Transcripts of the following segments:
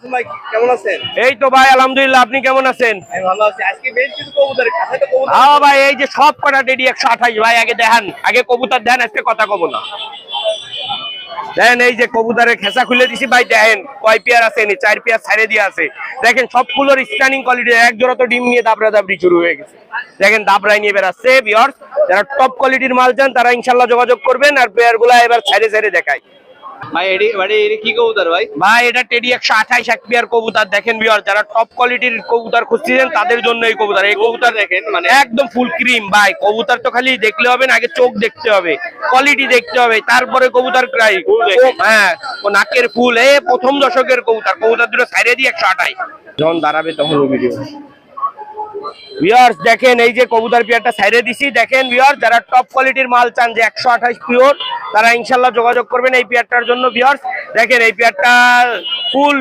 ভাই কেমন আছেন? এই তো ভাই আলহামদুলিল্লাহ, আপনি কেমন আছেন? আমি ভালো আছি। আজকে বেশ কিছু কবুতর খাতায় তো কবুতর। হ্যাঁ ভাই, এই যে সব কটা টেডি 128 ভাই। আগে দেখেন, আগে কবুতর দেন, আজকে কথা কব না। দেখেন এই যে কবুতরের খেসা খুলে দিছি ভাই। দেখেন কয় পেয়ার আছে, 4 পেয়ার ছাড়ে দিয়ে আছে। দেখেন সবগুলোর স্ট্যান্ডিং কোয়ালিটি। এক জোড়া তো ডিম নিয়ে দাবরা দাবড়ি শুরু হয়ে গেছে। দেখেন দাবরাই নিয়ে বেরাচ্ছে ভিউয়ার্স। যারা টপ কোয়ালিটির মাল চান তারা ইনশাআল্লাহ যোগাযোগ করবেন। আর পেয়ার গুলা এবার ছাড়ে ছাড়ে দেখায় ভাই এডি কি কবুতর ভাই? ভাই এটা টেডি 128 এক পেয়ার কবুতর। দেখেন ভিউয়ার, যারা টপ কোয়ালিটির কবুতর খুঁজছিলেন তাদের জন্য এই কবুতর। এই কবুতর দেখেন মানে একদম ফুল ক্রিম ভাই। কবুতর তো খালি দেখলে হবে না, আগে চোখ দেখতে হবে, কোয়ালিটি দেখতে হবে, তারপরে কবুতর ক্রাই। হ্যাঁ, ও নাকের ফুল। এই প্রথম দশকের কবুতর। কবুতর দুটো সাইডে দিয়ে 128 যখন দাঁড়াবে তখন ভিডিও। ভিউয়ার্স দেখেন এই যে কবুতর পেয়ারটা সাইডে দিছি। দেখেন ভিউয়ার্স, যারা টপ কোয়ালিটির মাল চান যে 128 পিওর, তারা ইনশাআল্লাহ যোগাযোগ করবেন এই পেয়ারটার জন্য। ভিউয়ার্স দেখেন এই পেয়ারটা ফুল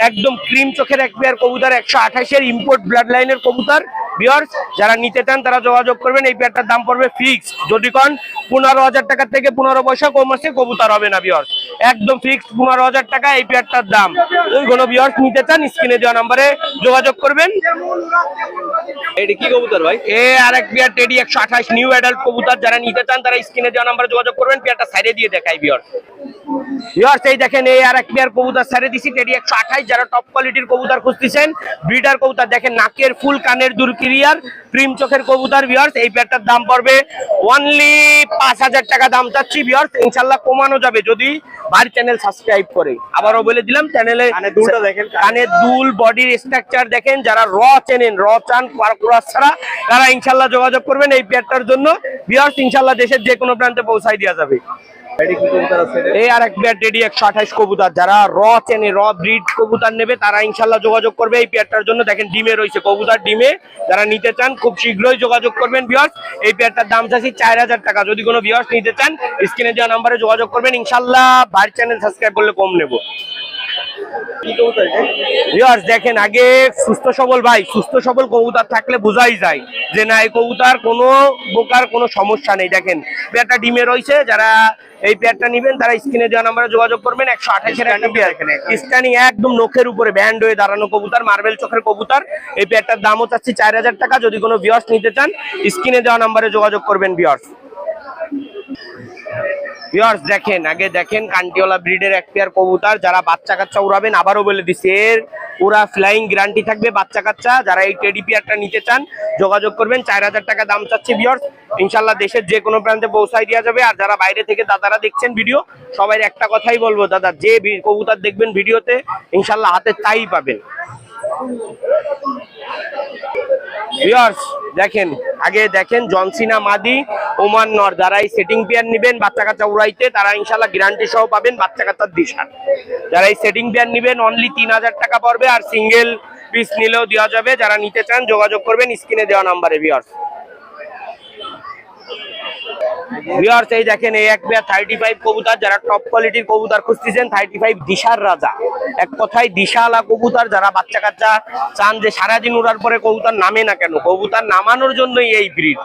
একদম ক্রিম চোখের এক পেয়ার কবুতর, 128 এর ইম্পোর্ট ব্লাড লাইনের কবুতর। ভিউয়ার্স যারা নিতে চান তারা যোগাযোগ করবেন। এই পেয়ারটার দাম পড়বে ফিক্সড, যদি কোন 15,000 টাকা থেকে 15 পয়সা কম আছে কবুতর হবে না। ভিউয়ার্স একদম ফিক্সড 15,000 টাকা এই পেয়ারটার দাম। ওই কোনো ভিউয়ার্স নিতে চান স্ক্রিনে দেওয়া নম্বরে যোগাযোগ করবেন। এডি কি কবুতর ভাই? আরেক পেয়ার টেডি 128 নিউ অ্যাডাল্ট কবুতর। যারা নিতে চান তারা স্ক্রিনে দেওয়া নম্বরে যোগাযোগ করবেন। পেয়ারটা সাইডে দিয়ে দেখাই ভিউয়ার্স। ভিউয়ার্স এই দেখেন এই আরেক পেয়ার কবুতর সাইডে দিছি টেডি 128। যারা টপ কোয়ালিটির কবুতর খুঁজতেছেন, ব্রিডার কবুতর, দেখেন নাকের ফুল, কানের দুল ক্লিয়ার, ক্রিম চোখের কবুতর। ভিউয়ার্স এই পেয়ারটার দাম পড়বে অনলি 5,000 টাকা দাম চাচ্ছি। ভিউয়ার্স ইনশাআল্লাহ কমানো যাবে যদি ভাই চ্যানেল সাবস্ক্রাইব করে। আবারও বলে দিলাম, চ্যানেলে কানের দুলটা দেখেন, কানের দুল, বডির স্ট্রাকচার দেখেন। যারা র চেনেন, র চান ক্রস ছাড়া, তারা ইনশাআল্লাহ যোগাযোগ করবেন এই পেয়ারটার জন্য। ভিউয়ার্স ইনশাআল্লাহ দেশের যে কোনো প্রান্তে পৌঁছাই দেওয়া যাবে। এডি কি কবুতর আছে? এই আরেক পেয়ার টেডি 128 কবুতর। যারা র চেনে, র ব্রিড কবুতর নেবে, তারা ইনশাআল্লাহ যোগাযোগ করবে এই পেয়ারটার জন্য। দেখেন ডিমে রয়েছে কবুতর, ডিমে। যারা নিতে চান খুব শীঘ্রই যোগাযোগ করবেন। ভিউয়ার্স এই পেয়ারটার দাম চাচ্ছি 4,000 টাকা। যদি কোনো ভিউয়ার্স নিতে চান স্ক্রিনে দেওয়া নম্বরে যোগাযোগ করবেন। ইনশাআল্লাহ ভাই চ্যানেল সাবস্ক্রাইব করলে কম নেব। কি কবুতর এটা? ভিউয়ার্স দেখেন আগে সুস্থ সবল ভাই, সুস্থ সবল কবুতর থাকলে বোঝাই যায় যে না এই কবুতর কোনো প্রকার কোনো সমস্যা নেই। দেখেন পেয়ারটা ডিমে রয়েছে। যারা এই পেয়ারটা নেবেন তারা স্ক্রিনে দেওয়া নম্বরে যোগাযোগ করবেন। 128 এর একটা পেয়ার, স্ট্যান্ডিং একদম নখের উপরে ব্যান্ড হয়ে দাঁড়ানো কবুতর, মার্বেল চোখের কবুতর। এই পেয়ারটার দামও চাচ্ছি 4,000 টাকা। যদি কোনো ভিউয়ার্স নিতে চান স্ক্রিনে দেওয়া নম্বরে যোগাযোগ করবেন। ভিউয়ার্স দেখেন আগে দেখেন কান্টিওয়ালা ব্রিডের এক পেয়ার কবুতর। যারা বাচ্চা কাচ্চা উড়াবেন, আবারও বলে দিচ্ছি এর পুরা ফ্লাইং গ্যারান্টি থাকবে বাচ্চা কাচ্চা। যারা এই টেডি পেয়ারটা নিতে চান যোগাযোগ করবেন। 4,000 টাকা দাম চাচ্ছে। ভিউয়ার্স ইনশাআল্লাহ দেশের যে কোনো প্রান্তে পৌঁছাই দেওয়া যাবে। আর যারা বাইরে থেকে দাদারা দেখছেন ভিডিও, সবাই একটা কথাই বলবো, দাদা যে কবুতর দেখবেন ভিডিওতে ইনশাআল্লাহ হাতে তাই পাবেন। ভিউয়ার্স দেখেন আগে দেখেন জনসিনা মাদি, ওমান নর। যারা এই সেটিং পেয়ার নেবেন বাচ্চা কাচ্চা উড়াইতে, তারা ইনশাআল্লাহ গ্যারান্টি সহ পাবেন বাচ্চা কাচ্চার দিশার। যারা এই সেটিং পেয়ার নেবেন অনলি 3,000 টাকা পড়বে। আর সিঙ্গেল পিস নিলেও দেওয়া যাবে। যারা নিতে চান যোগাযোগ করবেন স্ক্রিনে দেওয়া নাম্বারে। ভিউয়ার্স এই দেখেন এই এক পেয়ার 35 কবুতর। যারা টপ কোয়ালিটির কবুতর খুঁজতেছেন, 35 দিশার রাজা, এক কথায় দিশালা কবুতর। যারা বাচ্চা কাচ্চা চান যে সারাদিন উড়ার পরে কবুতর নামে না কেন, কবুতর নামানোর জন্যই এই ব্রিড।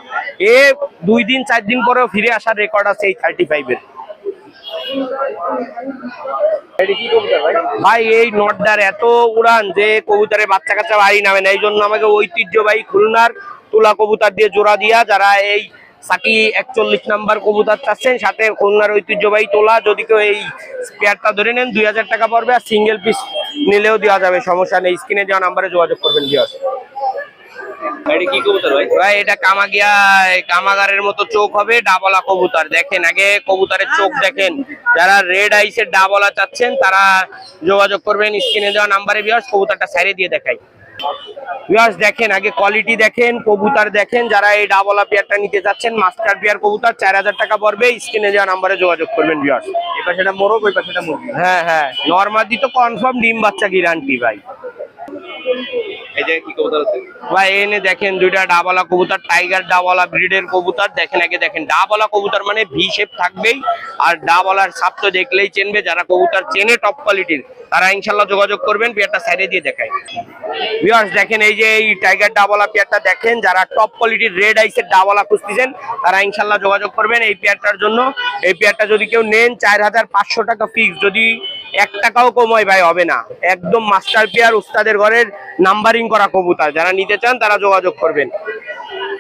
2 দিন 4 দিন পরেও ফিরে আসার রেকর্ড আছে এই 35 এর। ভাই এই নটদার এত উড়ান যে কবুতরের বাচ্চা কাচ্চা বাড়ি নামে না। এই জন্য আমাকে ঐতিহ্যবাহী খুলনার তুলা কবুতর দিয়ে জোড়া দিয়া, যারা এই সাকি 41 নাম্বার কবুতর চাচ্ছেন, সাথে খুলনার ঐতিহ্যবাহী তোলা, যদি কেউ এই পেয়ারটা ধরে নেন 2,000 টাকা পড়বে। আর সিঙ্গেল পিস নিলেও দেওয়া যাবে, সমস্যা নেই। স্ক্রিনে দেওয়া নাম্বারে যোগাযোগ করবেন। কি কবুতর ভাই? ভাই এটা কামাগিয়া, কামাগারের মতো চোখ হবে, ডাবলা কবুতর। দেখেন আগে কবুতরের চোখ দেখেন। যারা রেড আইসের ডাবলা চাচ্ছেন তারা যোগাযোগ করবেন স্ক্রিনে দেওয়া নাম্বারে। ভিউয়ার্স কবুতরটা সাইডে দিয়ে দেখাই। ভিউয়ার্স দেখেন আগে কোয়ালিটি দেখেন, কবুতর দেখেন। যারা এই ডাবলা পেয়ারটা নিতে যাচ্ছেন, মাস্টার পেয়ার কবুতর, 4,000 টাকা পড়বে। স্ক্রিনে দেওয়া নাম্বারে যোগাযোগ করবেন। ভিউয়ার্স এই পাশেটা মোরগ, ওই পাশেটা মুরগি। হ্যাঁ নরমাদি তো কনফার্ম ডিম বাচ্চা গ্যারান্টি ভাই। এই যে কি কবুতর আছে ভাই এনে দেখেন দুইটা ডাবলা কবুতর, টাইগার ডাবলা ব্রিডের কবুতর। দেখেন আগে দেখেন ডাবলা কবুতর মানে ভি শেপ থাকবেই। আর ডাবলার সাপ তো দেখলেই চেনবে। যারা কবুতর চেনে টপ কোয়ালিটির, তারা ইনশাআল্লাহ যোগাযোগ করবেন। পেয়ারটা সাইডে দিয়ে দেখায়। ভিউয়ার্স দেখেন এই যে এই টাইগার ডাবলা পেয়ারটা দেখেন। যারা টপ কোয়ালিটির রেড আইসের ডাবলা খুঁজতেছেন, তারা ইনশাআল্লাহ যোগাযোগ করবেন এই পেয়ারটার জন্য। এই পেয়ারটা যদি কেউ নেন 4,500 টাকা ফিক্স। যদি 1 টাকাও কম হয় ভাই, হবে না। একদম মাস্টার পেয়ার উস্তাদের ঘরের নাম্বারিং করা কবুতর, যারা নিতে চান তারা যোগাযোগ করবেন।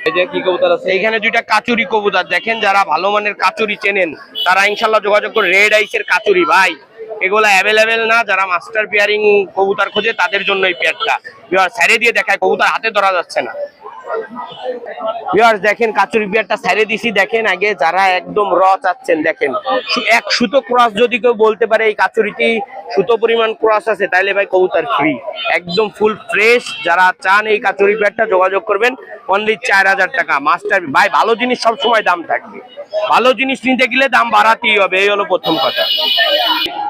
এই যে কি কবুতর আছে? এইখানে দুইটা কাচুরি কবুতর দেখেন, যারা ভালো মানের কাচুরি চেনেন তারা ইনশাল্লাহ যোগাযোগ করে। রেড আইসের কাচুরি ভাই, এগুলা অ্যাভেলেবেল না, যারা মাস্টার পেয়ারিং কবুতর খোঁজে তাদের জন্য এই পেয়ারটা। ছেড়ে দিয়ে দেখায়, কবুতর হাতে ধরা যাচ্ছে না। ভিউয়ার্স দেখেন কাচুরি পেয়ারটা ছেড়ে দিছি, দেখেন আগে যারা একদম র চাচ্ছেন দেখেন, এক সুতো ক্রস যদি কেউ বলতে পারে এই কাচুরিটি সুতো পরিমাণ ক্রস আছে, তাহলে ভাই কবুতর ফ্রি, একদম ফুল ফ্রেশ। যারা চান এই কাচুরি পেয়ারটা যোগাযোগ করবেন, অনলি 4000 টাকা। মাস্টার ভাই, ভালো জিনিস সব সময় দাম থাকবে, ভালো জিনিস নিতে গেলে দাম বাড়াতেই হবে, এই হলো প্রথম কথা।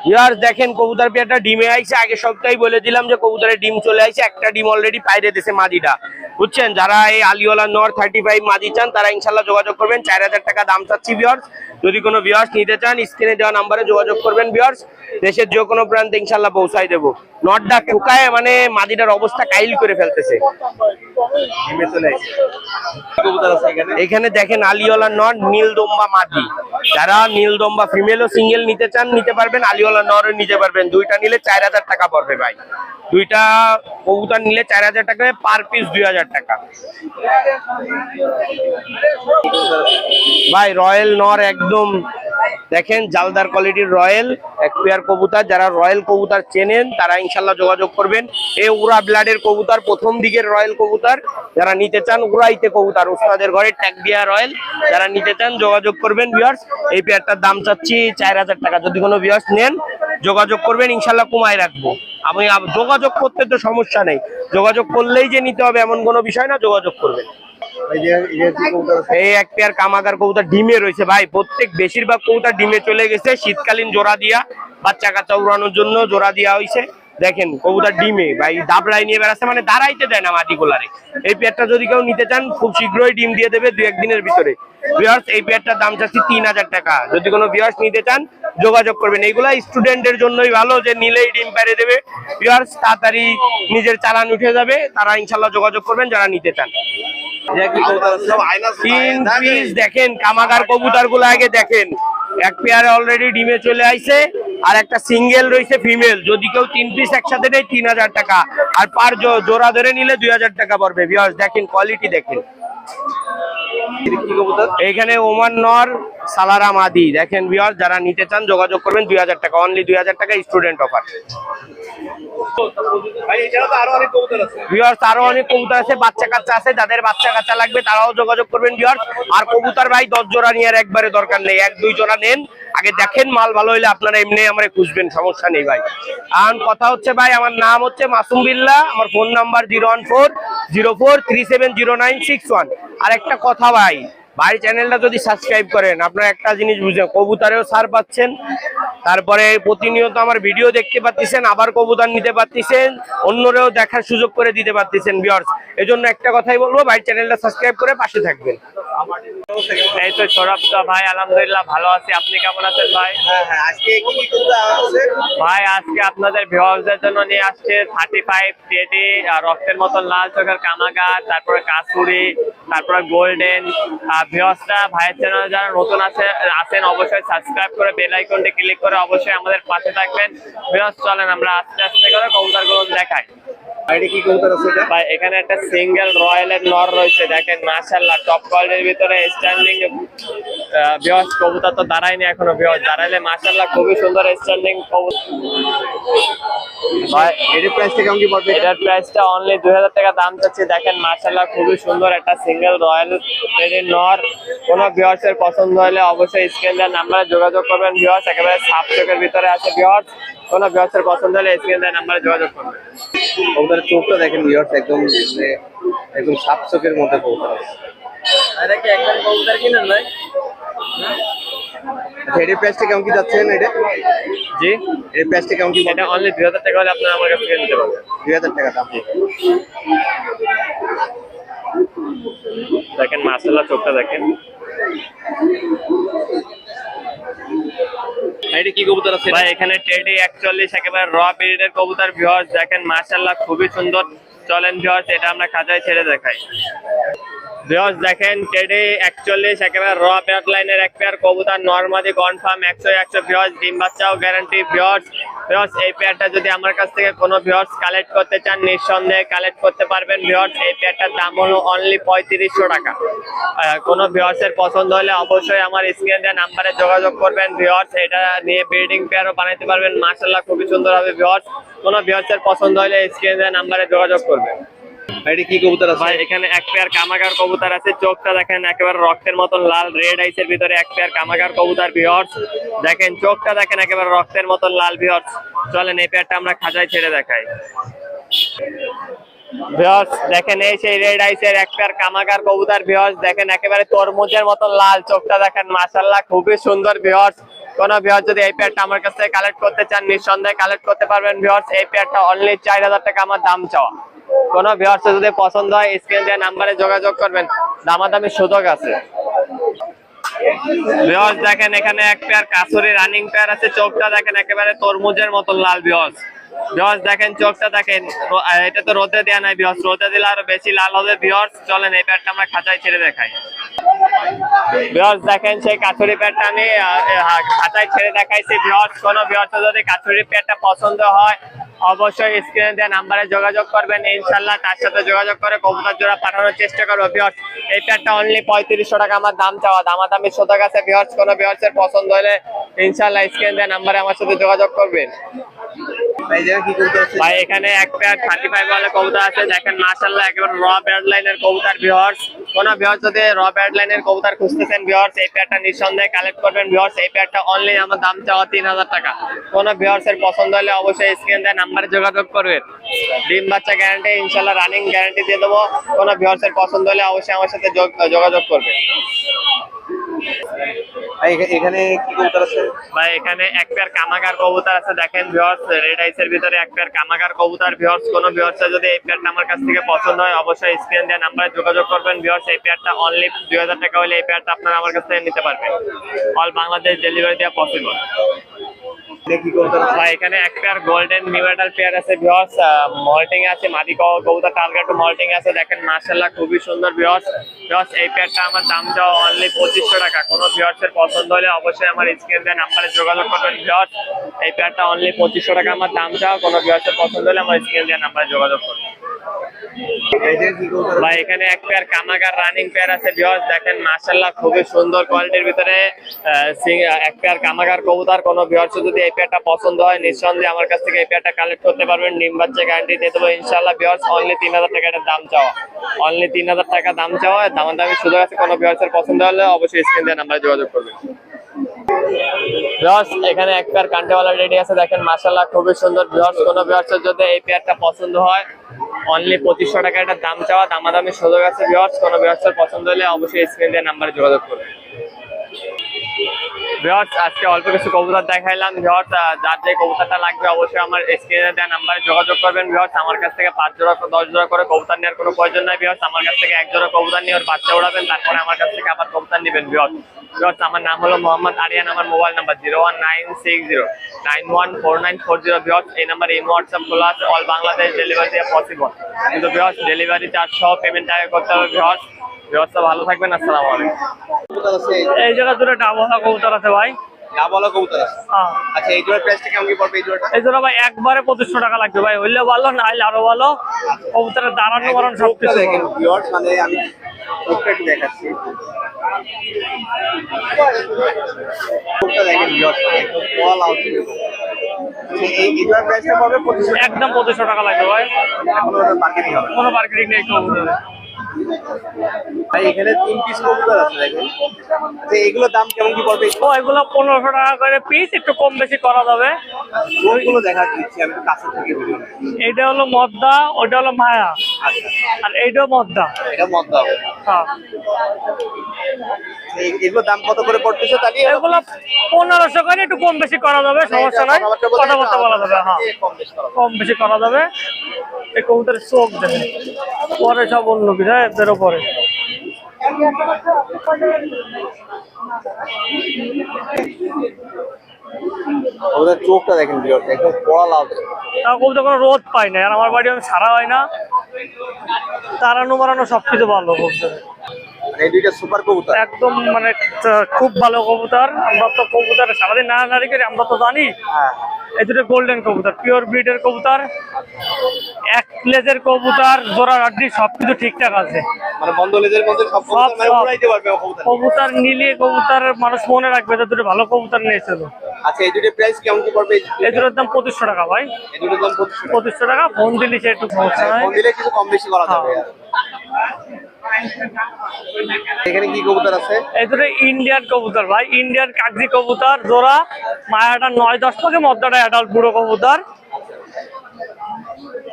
ভিউয়ার্স দেখেন কবুতর পেয়ারটা ডিমে আইছে, আগে সপ্তাহে বলে দিলাম যে কবুতরের ডিম চলে আইছে, একটা ডিম অলরেডি পাইরে দিয়েছে মাদিটা, বুঝছেন। যারা এই আলিওয়ালা নর 35 মাদি চান তারা ইনশাল্লাহ যোগাযোগ করবেন। 4000 টাকা দাম চাচ্ছি ভিউয়ার্স। যদি কোনো ভিউয়ার্স নিতে চান স্ক্রিনে দেওয়া নাম্বারে যোগাযোগ করবেন ভিউয়ার্স। দেশের যে কোনো প্রান্তে ইনশাল্লাহ পৌঁছাই দেবো। নটটা ঠুকায় মানে মাদিটার অবস্থা কাইল করে ফেলতেছে। ডিমে চলে আসে। কি কবুতর আছে এখানে? এখানে দেখেন আলিওয়ালা নর নীলদম্বা মাদি, যারা নীলদম্বা ফিমেল ও সিঙ্গেল নিতে চান নিতে পারবেন, আলিওয়ালা নর নিতে পারবেন। দুইটা নিলে 4000 টাকা পড়বে ভাই, দুইটা কবুতর নিলে 4000 টাকা, পার পিস 2000 টাকা। ভাই রয়্যাল নর একদম দেখেন জালদার কোয়ালিটির রয়্যাল এক পেয়ার কবুতর, যারা রয়্যাল কবুতর চেনেন তারা ইনশাল্লাহ যোগাযোগ করবেন। এই উড়া ব্লাডের কবুতর, প্রথম দিকের রয়্যাল কবুতর, যারা নিতে চান উড়াইতে কবুতর উস্তাদের ঘরে ট্যাগ দিয়া রয়্যাল, যারা নিতে চান যোগাযোগ করবেন ভিউয়ার্স। এই পেয়ারটার দাম চাচ্ছি 4000 টাকা। যদি কোনো ভিউয়ার্স নেন যোগাযোগ করবেন, ইনশাল্লাহ কমায় রাখবো। আমি যোগাযোগ করতে তো সমস্যা নেই, যোগাযোগ করলেই যে নিতে হবে এমন কোনো বিষয় না, যোগাযোগ করবেন। এই এক পেয়ার কামাগার কবুতর ডিমে রয়েছে ভাই, প্রত্যেক বেশিরভাগ কবুতর ডিমে চলে গেছে, শীতকালীন জোড়া দিয়া বাচ্চা কাচ্চা উড়ানোর জন্য জোড়া দেওয়া হয়েছে। দেখেন কবুতর ডিমে ভাই দাবড়াই নিয়ে বেড়াচ্ছে, মানে দাঁড়াইতে দেয় না মাটি গোলারে। এই পেয়ারটা যদি কেউ নিতে চান খুব শীঘ্রই ডিম দিয়ে দেবে 2-1 দিনের ভিতরে ভিউয়ার্স। এই পেয়ারটার দাম চাচ্ছি 3000 টাকা। যদি কোনো ভিউয়ার্স নিতে চান যোগাযোগ করবেন। এইগুলা স্টুডেন্টের জন্যই ভালো, যে নিলেই ডিম পেড়ে দেবে ভিউয়ার্স, তাড়াতাড়ি নিজের চালান উঠে যাবে, তারা ইনশাল্লাহ যোগাযোগ করবেন যারা নিতে চান। দেখেন কামাগার কবুতর গুলো আগে দেখেন, এক পেয়ারে অলরেডি ডিমে চলে আইছে, আর একটা সিঙ্গেল রয়েছে ফিমেল। যদি কেউ 3 পিস একসাথে নেয় 3000 টাকা, আর পার জোড়া ধরে নিলে 2000 টাকা পড়বে ভিউয়ার্স। দেখেন কোয়ালিটি দেখেন। এইখানে ওমান নর সালারা মাদি দেখেন ভিউয়ার্স, যারা নিতে চান যোগাযোগ করবেন। 2000 টাকা, অনলি 2000 টাকা স্টুডেন্ট অফার। ভিউয়ার্স আরো অনেক কবুতর আছে, বাচ্চা কাচ্চা আছে, যাদের বাচ্চা কাচ্চা লাগবে তারাও যোগাযোগ করবেন ভিউয়ার্স। আর কবুতর ভাই 10 জোড়া নেওয়ার একবারে দরকার নেই, 1-2 জোড়া নেন আগে, দেখেন মাল ভালো হইলে আপনারা এমনি আমরা খুঁজবেন, সমস্যা নেই ভাই। আর কথা হচ্ছে ভাই, আমার নাম হচ্ছে মাসুম বিল্লাহ, আমার ফোন নাম্বার 01404370961। আর একটা কথা ভাই, ভাই চ্যানেলটা যদি সাবস্ক্রাইব করেন আপনারা একটা জিনিস বুঝেন, কবুতরেও ছাড় পাচ্ছেন, তারপরে প্রতিনিয়ত আমার ভিডিও দেখতে পাচ্ছেন, আবার কবুতর নিতে পারতেছেন, অন্যরাও দেখার সুযোগ করে দিতে পারতেছেন ভিউয়ার্স। এজন্য একটা কথাই বলবো, ভাই চ্যানেলটা সাবস্ক্রাইব করে পাশে থাকবেন। এই তো সৌরভ ভাই, আলহামদুলিল্লাহ ভালো আছি, আপনি কেমন আছেন ভাই? ভাই আজকে আপনাদের ভিউয়ার্সদের জন্য নিয়ে আসছে 35 টেডি, রক্তের মতন লাল চোখের কামাগার, তারপরে কাসুরি, তারপরে গোল্ডেন। ভিউয়ার্সরা ভাইয়ের চ্যানেলে যারা নতুন আছেন অবশ্যই সাবস্ক্রাইব করে বেল আইকনটি ক্লিক করে অবশ্যই আমাদের পাশে থাকবেন ভিউয়ার্স। চলেন আমরা আস্তে আস্তে করে কবুতরগুলো দেখাই। ভাই এখানে একটা সিঙ্গেল রয়্যালের নর রয়েছে, দেখেন মাশাআল্লাহ টপ কোয়ালিটির ভিতরে স্ট্যান্ডিং ভিউয়ার্স। কবুতর তো দাঁড়ায়নি এখনো ভিউয়ার্স, দাঁড়াইলে মাশাআল্লাহ খুবই সুন্দর স্ট্যান্ডিং কবুতর। ভাই এটার প্রাইসটা কেমন কি পড়বে? এটার প্রাইসটা অনলি 2000 টাকা দাম চাচ্ছি। দেখেন মাশাআল্লাহ খুবই সুন্দর একটা সিঙ্গেল রয়্যাল টেডি নর। কোনো ভিউয়ার্সের পছন্দ হলে অবশ্যই স্ক্রিন দেওয়া নাম্বারে যোগাযোগ করবেন ভিউয়ার্স, একেবারে সাফ চোখের ভিতরে আছে ভিউয়ার্স। কোনো ভিউয়ার্সের পছন্দ হলে স্ক্রিন দেওয়া নাম্বারে যোগাযোগ করবেন। কবুতরের চোখটা দেখেন ভিউয়ার্স, একদম সাপ চোখের মধ্যে কবুতর। এটা কি একদম কবুতর কিনেন ভাই? এর প্রাইসটা কেমন কি যাচ্ছেন এটা? জি এর প্রাইসটা কেমন কি? এটা অনলি 2000 টাকা হলে আপনারা আমার কাছে নিতে পারবেন। 2000 টাকা দাম। দেখেন মাশাআল্লাহ চোখটা দেখেন। এটা কি কবুতর আছে ভাই? এখানে টেডি 41 একেবারে র ব্রিডের কবুতর ভিউয়ার্স, দেখেন মাশাআল্লাহ খুবই সুন্দর। চলেন ভিউয়ার্স এটা আমরা খাঁচায় ছেড়ে দেখাই। ভিউয়ার্স দেখেন টেডি 41 একেবারে র ব্লাড লাইনের এক পেয়ার কবুতর নরমালি কনফার্ম 100 ভিউয়ার্স ডিম বাচ্চাও গ্যারান্টি ভিউয়ার্স। এই পেয়ারটা যদি আমার কাছ থেকে কোনো ভিউয়ার্স কালেক্ট করতে চান নিঃসন্দেহে কালেক্ট করতে পারবেন ভিউয়ার্স। এই পেয়ারটার দাম হলো অনলি 3500 টাকা। কোনো ভিউয়ার্সের পছন্দ হলে অবশ্যই আমার স্ক্রিনে দেওয়া নাম্বারে যোগাযোগ করবেন ভিউয়ার্স। এটা নিয়ে ব্রিডিং পেয়ারও বানাইতে পারবেন, মাশাআল্লাহ খুবই সুন্দর হবে ভিউয়ার্স। কোনো ভিউয়ার্সের পছন্দ হলে স্ক্রিনে দেওয়া নাম্বারে যোগাযোগ করবেন। এটা কি কবুতর আছে ভাই এখানে এক পেয়ার কামাগার কবুতর আছে, চোখটা দেখেন একেবারে রক্তের মতন লাল, রেড আইসের ভিতরে এক পেয়ার কামাগার কবুতর ভিউয়ার্স। দেখেন চোখটা দেখেন একেবারে রক্তের মতন লাল ভিউয়ার্স। চলেন এই পেয়ারটা আমরা খাঁচায় ছেড়ে দেখাই ভিউয়ার্স। দেখেন এই সেই রেড আইসের এক পেয়ার কামাগার কবুতর ভিউয়ার্স। দেখেন একেবারে তরমুজের মতন লাল, চোখটা দেখেন মাশাআল্লাহ খুবই সুন্দর ভিউয়ার্স। কোন ভিউয়ার্স যদি এই পেয়ারটা আমার কাছ থেকে কালেক্ট করতে চান নিঃসন্দেহে কালেক্ট করতে পারবেন ভিউয়ার্স। এই পেয়ারটা অনলি 4000 টাকা আমার দাম চাওয়া। কোন ভিউয়ার্স যদি পছন্দ হয় স্ক্রিনে দেওয়া নাম্বারে যোগাযোগ করবেন, দামাদামি সুযোগ আছে ভিউয়ার্স। দেখেন এখানে এক পেয়ার কাসুরি রানিং পেয়ার আছে, চোখটা দেখেন একেবারে তরমুজের মতন লাল ভিউয়ার্স। ভিউয়ার্স দেখেন চোখটা দেখেন, এটা তো রোদে দেয়া নাই ভিউয়ার্স, রোদে দিলে আরো বেশি লাল হবে ভিউয়ার্স। চলেন এই পেয়ারটা আমরা খাঁচায় ছেড়ে দেখাই ভিউয়ার্স। দেখেন সেই কাছুরি পেয়ারটা আমি খাঁচায় ছেড়ে দেখাইছি ভিউয়ার্স। কোন ভিউয়ার্স যদি কাছুরি পেয়ারটা পছন্দ হয় অবশ্যই স্ক্রিনে দেওয়া নাম্বারে যোগাযোগ করবেন, ইনশাআল্লাহ তার সাথে যোগাযোগ করে কবুতর জোড়া পাঠানোর চেষ্টা করবো ভিউয়ার্স। এই পেয়ারটা অনলি 3500 টাকা আমার দাম চাওয়া, দামাদামি সুযোগ আছে ভিউয়ার্স। কোন ভিউয়ার্সের পছন্দ হলে ইনশাআল্লাহ স্ক্রিনে দেওয়া নাম্বারে আমার সাথে যোগাযোগ করবেন ভাই। এখানে এক পেয়ার 35 ওয়ালা কবুতর আছে, দেখেন মাশাআল্লাহ একেবারে র ব্লাড লাইনের কবুতর ভিউয়ার্স। কোন ভিউয়ার্স যদি র ব্লাড লাইনের কবুতর খুঁজতেছেন ভিউয়ার্স এই পেয়ারটা নিঃসন্দেহে কালেক্ট করবেন ভিউয়ার্স। এই পেয়ারটা অনলি আমার দাম চাওয়া 3000 টাকা। কোন ভিউয়ার্সের পছন্দ হলে অবশ্যই স্ক্রিনে দেওয়া নাম্বারে যোগাযোগ করবেন। ডিম বাচ্চা গ্যারান্টি ইনশাআল্লাহ রানিং গ্যারান্টি দিয়ে দেবো। কোন ভিউয়ার্সের পছন্দ হলে অবশ্যই আমার সাথে যোগাযোগ করবেন এখানে কি কবুতর আছে ভাই? এখানে এক পেয়ার কামাগার কবুতর আছে, দেখেন ভিউয়ার্স রেড আইসের ভিতরে এক পেয়ার কামাগার কবুতর ভিউয়ার্স। কোন ভিউয়ার্সের যদি এই পেয়ারটা আমার কাছ থেকে পছন্দ হয় অবশ্যই স্ক্রিনে দেওয়া নাম্বারে যোগাযোগ করবেন ভিউয়ার্স। এই পেয়ারটা অনলি 2000 টাকা হলে এই পেয়ারটা আপনারা আমার কাছ থেকে নিতে পারবেন। অল বাংলাদেশ ডেলিভারি দেওয়া পসিবল ভাই। এখানে এক পেয়ার গোল্ডেন নিউমেটাল পেয়ার আছে ভিউয়ার্স, মল্টিং আছে, মাদি কবুতর টার্গেট মল্টিং আছে। দেখেন মাশাআল্লাহ খুবই সুন্দর ভিউয়ার্স। এই পেয়ারটা আমার দাম চাও অনলি 2500 টাকা। কোনো ভিউয়ার্সের পছন্দ হলে অবশ্যই আমার স্ক্রিনে দেওয়া নাম্বারে যোগাযোগ করবেন ভিউয়ার্স। এই পেয়ারটা অনলি 2500 টাকা আমার দাম চাও। কোনো ভিউয়ার্সের পছন্দ হলে আমার স্ক্রিনে দেওয়া নাম্বারে যোগাযোগ করবেন ভাই। এখানে এক পেয়ার কামাগার রানিং পেয়ার আছে ভিউয়ার্স। দেখেন মাশাআল্লাহ খুবই সুন্দর কোয়ালিটির ভিতরে এক পেয়ার কামাগার কবুতর। কোনো ভিউয়ার্স যদি এই পেয়ারটা পছন্দ হয় নিঃসন্দেহে আমার কাছ থেকে এই পেয়ারটা কালেক্ট করতে পারবেন, ডিম বাচ্চা গ্যারান্টি দিয়ে দেবো ইনশাআল্লাহ ভিউয়ার্স। অনলি 3000 টাকা এটার দাম চাওয়া, অনলি 3000 টাকা দাম চাওয়া, দামাদামি সুযোগ আছে। কোনো ভিউয়ার্সের পছন্দ হলে অবশ্যই স্ক্রিনে দেওয়া নাম্বারে যোগাযোগ করবেন ভিউয়ার্স। এখানে এক পেয়ার কান্টেওয়ালা রেডি আছে, দেখেন মাশাআল্লাহ খুবই সুন্দর ভিউয়ার্স। কোনো ভিউয়ার্সের যদি এই পেয়ারটা পছন্দ হয় অনলি 2500 টাকা এটার দাম চাওয়া, দামাদামি সুযোগ আছে ভিউয়ার্স। কোনো ভিউয়ার্সের পছন্দ হলে অবশ্যই স্ক্রিনে দেওয়া নাম্বারে যোগাযোগ করবেন ভিউয়ার্স। আজকে অল্প কিছু কবুতর দেখাইলাম ভিউয়ার্স, যার যে কবুতরটা লাগবে অবশ্যই আমার স্ক্রিনে দেওয়া নাম্বারে যোগাযোগ করবেন ভিউয়ার্স। আমার কাছ থেকে 5 জোড়া 10 জোড়া করে কবুতর নেওয়ার কোনো প্রয়োজন নাই ভিউয়ার্স। আমার কাছ থেকে 1 জোড়া কবুতর নিয়ে ওর বাচ্চা উড়াবেন, তারপরে আমার কাছ থেকে আবার কবুতর নেবেন ভিউয়ার্স। আমার নাম হলো মোহাম্মদ আরিয়ান, আমার মোবাইল নাম্বার 01960914940 ভিউয়ার্স। এই নাম্বারে ইমো হোয়াটসঅ্যাপ খোলা আছে, অল বাংলাদেশ ডেলিভারি দেওয়া পসিবল, কিন্তু ভিউয়ার্স ডেলিভারি চার্জ সহ পেমেন্ট আগে করতে হবে ভিউয়ার্স। ভিউয়ার্স ভালো থাকবেন, আসসালামু আলাইকুম। এই জায়গা দুটো ডাবলা কবুতর আছে ভাই। ডাবলা কবুতর আছে, আচ্ছা এই জোড়ার প্রাইসটা কেমন কি পড়বে? এই জোড়া ভাই একবারে 2500 টাকা লাগবে ভাই, হইলে ভালো না হইলে আরো ভালো। কবুতরের দাঁড়ানো বাড়ানো সবকিছু দেখেন ভিউয়ার্স, মানে আমি চোখটা একটু দেখাচ্ছি, চোখটা দেখেন ভিউয়ার্স, মানে একদম বল আউট। এই জোড়ার প্রাইসটা পড়বে 2500 একদম 2500 টাকা লাগবে ভাই। এখন ওটা মার্কেটিং হবে, কোনো মার্কেটিং নেই কবুতরে ভাই। এখানে 3 পিস কবুতর আছে দেখেন, আচ্ছা এগুলোর দাম কেমন কি পড়বে? ও এগুলো 1500 টাকা করে পিস, একটু কম বেশি করা যাবে। ওইগুলো দেখা দিচ্ছি আমি একটু কাছে থেকে ভিডিও। এইটা হলো মদ্দা, ওইটা হলো মায়া, আচ্ছা আর এইটাও মদ্দা। এটা মদ্দা হবে। হ্যাঁ এগুলোর দাম কত করে পড়তেছে? তাহলে এগুলো 1500 করে, একটু কম বেশি করা যাবে, সমস্যা নাই, কথাবার্তা বলা যাবে। হ্যাঁ কম বেশি করা যাবে। এই কবুতরের চোখ দেখেন, পরে সব অন্য কিছু এদের পরে। ওদের চোখটা দেখেন ভিউয়ার্স একদম কড়া লাল। তাও কবুতর কোনো রোদ পাই না, আর আমার বাড়ি আমি সারা হয় না, তাড়ানো মারানো সবকিছু ভালো কবুতর, এই দুইটা সুপার কবুতর। একদম মানে খুব ভালো কবুতর। আমরা তো কবুতর সারাদিন নাড়ানাড়ি করি, আমরা তো জানি। হ্যাঁ এই দুটো গোল্ডেন কবুতর, পিওর ব্রিডের কবুতর, এক প্লেজের কবুতর, জোড়া রাড্ডি সবকিছু ঠিকঠাক আছে। মানে বন্ধ লেজের মধ্যে সব কবুতর মানে উড়াইতে পারবে কবুতর। কবুতর নিলে কবুতর মানুষ মনে রাখবে যে দুটো ভালো কবুতর নিয়েছিল। আচ্ছা এই দুটো প্রাইস কেমন কি পড়বে? এই দুটোর দাম 2500 টাকা ভাই, এই দুটোর দাম 2500 টাকা। 2500 টাকা। ফোন দিলে সে একটু সমস্যা নাই, ফোন দিলে কিছু কম বেশি করা যাবে। এখানে কি কবুতর আছে? এই দুটো ইন্ডিয়ান কবুতর ভাই, ইন্ডিয়ান কাগজি কবুতর জোড়া, মায়াটা 9-10 পাকে, মদ্দাটা অ্যাডাল্ট বুড়ো কবুতর।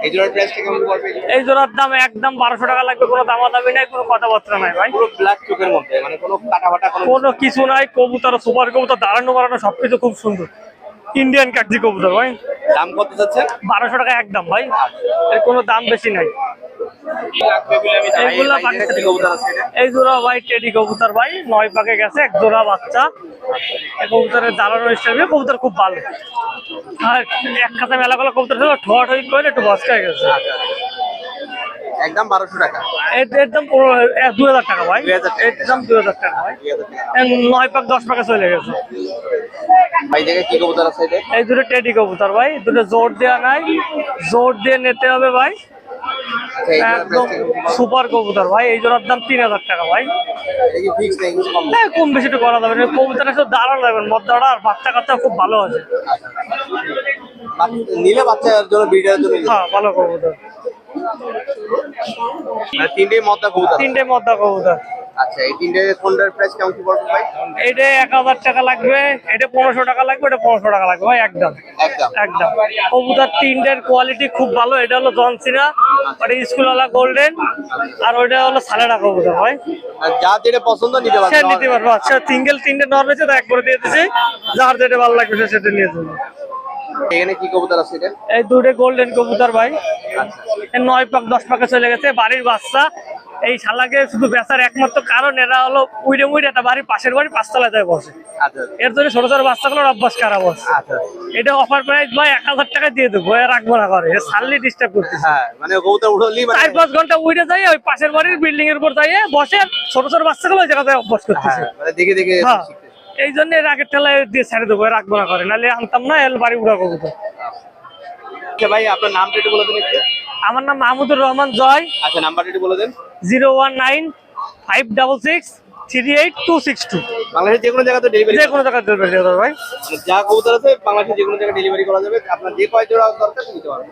এই জোড়ার প্রাইসটা কেমন পড়বে? এই জোড়ার দাম একদম 1200 টাকা লাগবে, কোনো দামাদামি নাই, কোনো কথাবার্তা নাই ভাই। পুরো ব্ল্যাক চোখের মধ্যে, মানে কোনো কাটা ফাটা কোনো কিছু নাই, কবুতর সুপার কবুতর, দাঁড়ানো বাড়ানো সবকিছু খুব সুন্দর, ইন্ডিয়ান কাগজি কবুতর ভাই। দাম কত যাচ্ছে? 1200 টাকা একদম ভাই, এর কোনো দাম বেশি নাই। এইগুলা পাকিস্তানি কবুতর আছে এটা? এই জোড়া ভাই টেডি কবুতর ভাই, 9 পাকে গেছে, এক জোড়া বাচ্চা। এই কবুতরের দাঁড়ানো স্টাইল, কবুতর খুব ভালো। আর এক খাতা মেলা গুলো কবুতর ছিল, ঠোঁট হয়ে করে একটু বসকায় গেছে। একদম 1200 টাকা। এর দাম 2000 টাকা ভাই, এর দাম 2000 টাকা ভাই। 9 পাক 10 পাকে চলে গেছে ভাই। দেখে কি কবুতর আছে এটা? এই দুটো টেডি কবুতর ভাই, দুটো জোর দেওয়া নাই, জোর দিয়ে নিতে হবে ভাই, একদম সুপার কবুতর ভাই। এই জোড়ার দাম 3000 টাকা ভাই। এটা কি ফিক্স নাকি কিছু কম? হ্যাঁ, কম বেশি একটু করা যাবে, কবুতরের সাথে দাঁড়ানো যাবেন, মদ্দাটা আর বাচ্চা কাচ্চা খুব ভালো আছে। নিলে বাচ্চার জন্য ব্রিডারের জন্য হ্যাঁ, ভালো কবুতর, মানে তিনটেই মদ্দা কবুতর। 3টে মদ্দা কবুতর। আচ্ছা এই তিনটে কোনটার প্রাইস কেমন কি পড়বে ভাই? এটা 1000 টাকা লাগবে, এটা 1500 টাকা লাগবে, এটা 1500 টাকা লাগবে ভাই, একদম একদম। একদম। কবুতর তিনটের কোয়ালিটি খুব ভালো, এটা হলো জনসিনা, ওটা স্কুলওয়ালা গোল্ডেন, আর ওইটা হলো সালেরা কবুতর ভাই। আর যা যেটা পছন্দ নিতে সে পারবে। নিতে পারবো। আচ্ছা, সিঙ্গেল 3টে নর রয়েছে, তো একবারে দিয়ে দিচ্ছি, যার যেটা ভালো লাগবে সে সেটা নিয়ে যাবে। এখানে কি কবুতর আছে এটা? এই দুটো গোল্ডেন কবুতর ভাই, 9 পাক 10 পাকে চলে গেছে, বাড়ির বাচ্চা। এই শালাকে শুধু বেচার একমাত্র কারণ এরা হলো উইডে মুইডে একটা বাড়ি, পাশের বাড়ি 5 তলায় যায় বসে, আচ্ছা এর জন্য ছোট ছোট বাচ্চাগুলোর অভ্যাস খারাপ আছে। আচ্ছা। এটা অফার প্রাইস ভাই 1000 টাকা দিয়ে দেবো, এর রাখবো না করে, সারলি ডিস্টার্ব করতেছে। হ্যাঁ মানে কবুতর উঠলি মানে 4-5 ঘন্টা উইডে যাই, ওই পাশের বাড়ির বিল্ডিং এর উপর যাইয়ে বসে, ছোট ছোট বাচ্চাগুলো ওই জায়গায় অভ্যাস করতেছে। হ্যাঁ মানে দেখে দেখে হ্যাঁ, শিখতে। এই জন্য এর আগের ঠেলায় দিয়ে ছেড়ে দেবো, এর রাখবো না করে, নাহলে আনতাম না, এর বাড়ি উড়া কবুতর। আচ্ছা ভাই আপনার নামটা একটু বলে দেন একটু। আমার নাম মাহমুদুর রহমান জয়। আচ্ছা নাম্বারটা একটু বলে দেন। 019-566-262। বাংলাদেশের যে কোনো জায়গাতে ডেলিভারি, যে কোনো জায়গায় ডেলিভারি দেওয়া যাবে ভাই। যা কবুতর আছে বাংলাদেশের যে কোনো জায়গায় ডেলিভারি করা যাবে। আপনার যে কয় জোড়া দরকার নিতে পারবেন।